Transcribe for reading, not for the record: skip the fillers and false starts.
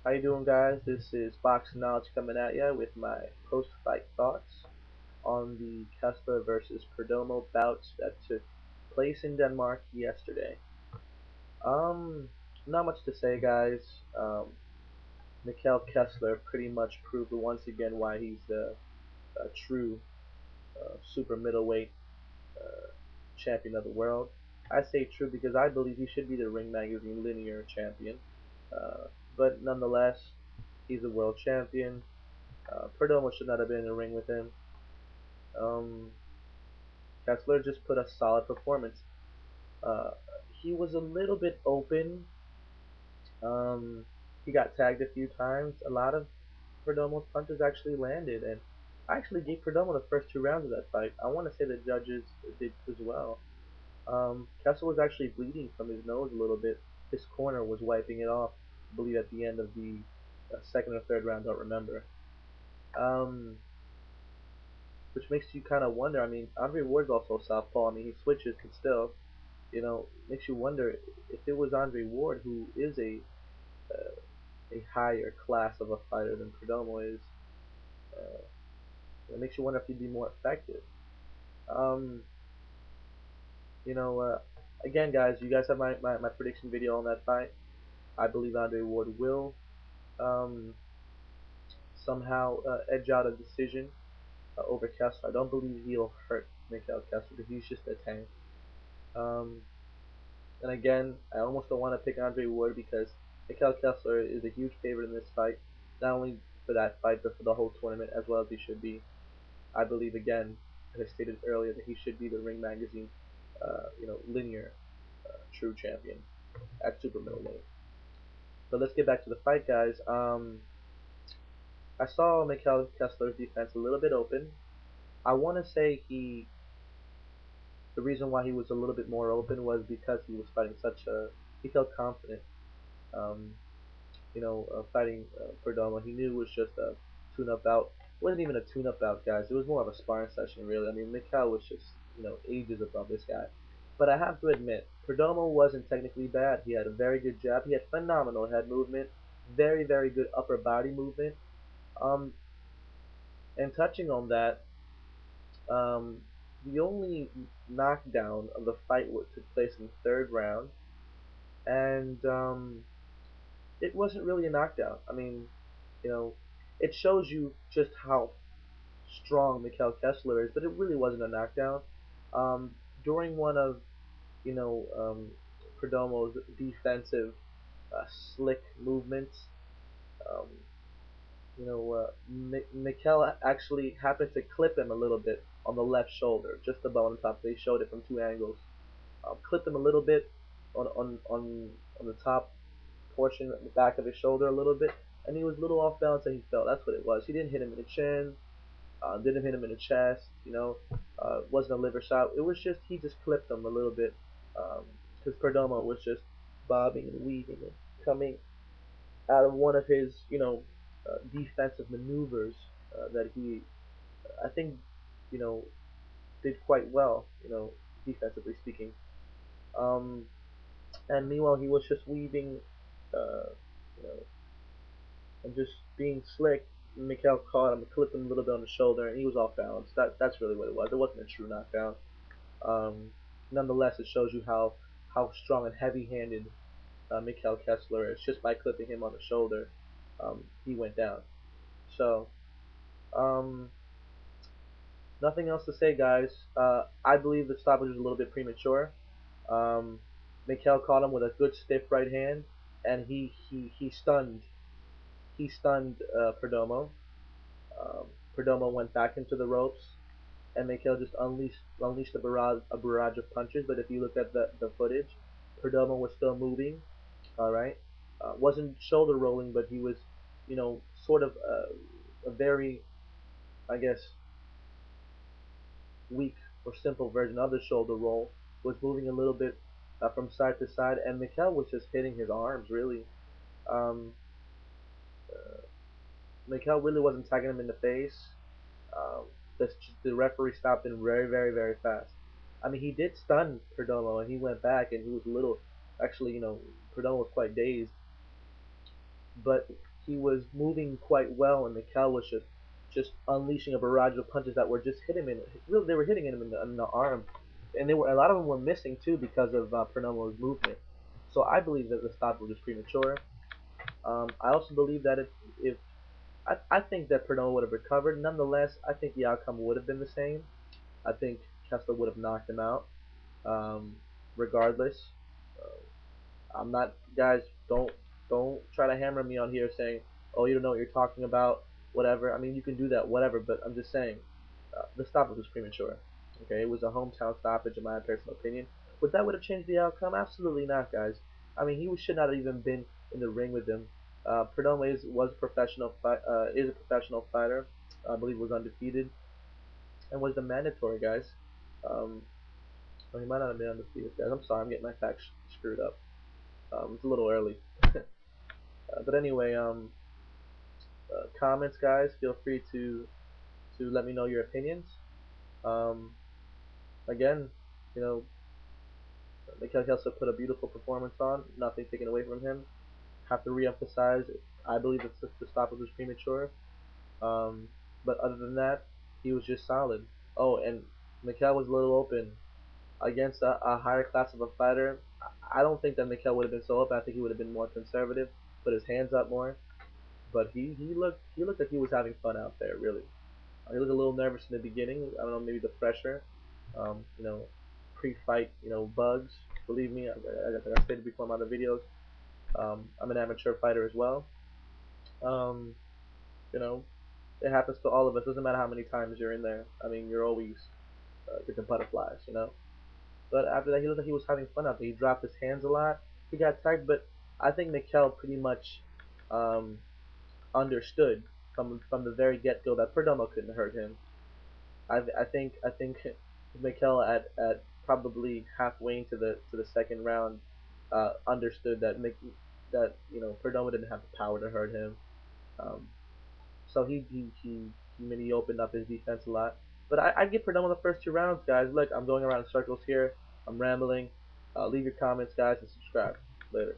How you doing, guys? This is Boxing Knowledge coming at you with my post-fight thoughts on the Kessler versus Perdomo bouts that took place in Denmark yesterday. Um, Not much to say, guys. Mikkel Kessler pretty much proved once again why he's a true super middleweight champion of the world. I say true because I believe he should be the Ring Magazine linear champion. Uh, but nonetheless, he's a world champion. Perdomo should not have been in the ring with him. Um, Kessler just put a solid performance. Uh, he was a little bit open. Um, he got tagged a few times. A lot of Perdomo's punches actually landed, and I actually gave Perdomo the first two rounds of that fight. I want to say the judges did as well. Kessler was actually bleeding from his nose a little bit. His corner was wiping it off, I believe at the end of the second or third round, don't remember. Um, which makes you kind of wonder. I mean, Andre Ward's also southpaw. I mean, he switches, but still, makes you wonder if it was Andre Ward, who is a higher class of a fighter than Perdomo is. Uh, it makes you wonder if he'd be more effective. Um, you know, uh, Again, guys, you guys have my prediction video on that fight. I believe Andre Ward will um, somehow edge out a decision over Kessler. I don't believe he'll hurt Mikhail Kessler because he's just a tank. Um, And again, I almost don't want to pick Andre Ward because Mikkel Kessler is a huge favorite in this fight, not only for that fight but for the whole tournament as well as he should be. I believe again, as I stated earlier, that he should be the Ring Magazine, linear true champion at super middleweight. But let's get back to the fight, guys. I saw Mikkel Kessler's defense a little bit open. I want to say the reason why he was a little bit more open was because he was fighting he felt confident. Um, Fighting Perdomo. He knew it was just a tune-up bout. It wasn't even a tune-up bout, guys. It was more of a sparring session, really. I mean, Mikhail was just, ages above this guy. But I have to admit, Perdomo wasn't technically bad. He had a very good jab. He had phenomenal head movement, very, very good upper body movement. Um, and touching on that, um, the only knockdown of the fight took place in the third round, and it wasn't really a knockdown. I mean, you know, it shows you just how strong Mikkel Kessler is, but it really wasn't a knockdown. Um, During one of you know um, Perdomo's defensive slick movements, um, Mikkel actually happened to clip him a little bit on the left shoulder, just above on top. They showed it from two angles. Clipped him a little bit on the top portion, the back of his shoulder a little bit, and he was a little off balance and he fell. That's what it was. He didn't hit him in the chin, didn't hit him in the chest, wasn't a liver shot. It was just he just clipped him a little bit because Perdomo was just bobbing and weaving and coming out of one of his defensive maneuvers that he I think you know did quite well, defensively speaking. Um, and meanwhile he was just weaving, uh, you know, and just being slick. Mikhail caught him, clipped him a little bit on the shoulder, and he was off balance. That's really what it was. It wasn't a true knockdown. Um, Nonetheless, it shows you how strong and heavy-handed Mikhail Kessler is. Just by clipping him on the shoulder, he went down. So, um, nothing else to say, guys. I believe the stoppage was a little bit premature. Um, Mikhail caught him with a good stiff right hand, and he stunned Perdomo. Um, Perdomo went back into the ropes, and Mikhail just unleashed a barrage of punches. But if you look at the footage, Perdomo was still moving. All right, wasn't shoulder rolling, but he was, sort of a very, I guess, weak or simple version of the shoulder roll. Was moving a little bit from side to side, and Mikhail was just hitting his arms really. Um, Mikhail really wasn't tagging him in the face. Um, the referee stopped him very, very, very fast. I mean, he did stun Perdomo, and he went back, and he was a little. Actually, Perdomo was quite dazed. But he was moving quite well, and Mikkel was just unleashing a barrage of punches that were just hitting him really they were hitting him in the arm, and they were a lot of them were missing too because of Perdomo's movement. So I believe that the stop was premature. I also believe that if I think that Perdomo would have recovered. Nonetheless, I think the outcome would have been the same. I think Kessler would have knocked him out, um, regardless. I'm not, guys. Don't try to hammer me on here saying, "Oh, you don't know what you're talking about." Whatever. I mean, you can do that, whatever. But I'm just saying, the stoppage was premature. Okay, it was a hometown stoppage, in my personal opinion. Would that would have changed the outcome? Absolutely not, guys. I mean, he should not have even been in the ring with him. Perdomo was a professional is a professional fighter. I believe was undefeated and was the mandatory, guys. Um, well, he might not have been undefeated, guys. I'm sorry, I'm getting my facts screwed up. It's a little early. But anyway, comments, guys. Feel free to let me know your opinions. Um, again, you know, Mikkel Kelso put a beautiful performance on. Nothing taken away from him. Have to re-emphasize. I believe that the stoppage was premature. Um, but other than that, he was just solid. Oh, and Mikkel was a little open against a higher class of a fighter. I don't think that Mikkel would have been so open. I think he would have been more conservative, put his hands up more. But he looked like he was having fun out there. Really, he looked a little nervous in the beginning. I don't know, maybe the pressure. You know, pre-fight, bugs. Believe me, like I stated before in my other videos, I'm an amateur fighter as well. Um, you know, it happens to all of us. Doesn't matter how many times you're in there. I mean, you're always getting butterflies. But after that, he looked like he was having fun out there. He dropped his hands a lot. He got tagged, but I think Mikkel pretty much um, understood from the very get-go that Perdomo couldn't hurt him. I think Mikkel at probably halfway into the second round understood that Perdomo didn't have the power to hurt him. Um, so he maybe opened up his defense a lot. But I'd give Perdomo the first two rounds, guys. Look, I'm going around in circles here. I'm rambling. Leave your comments, guys, and subscribe. Later.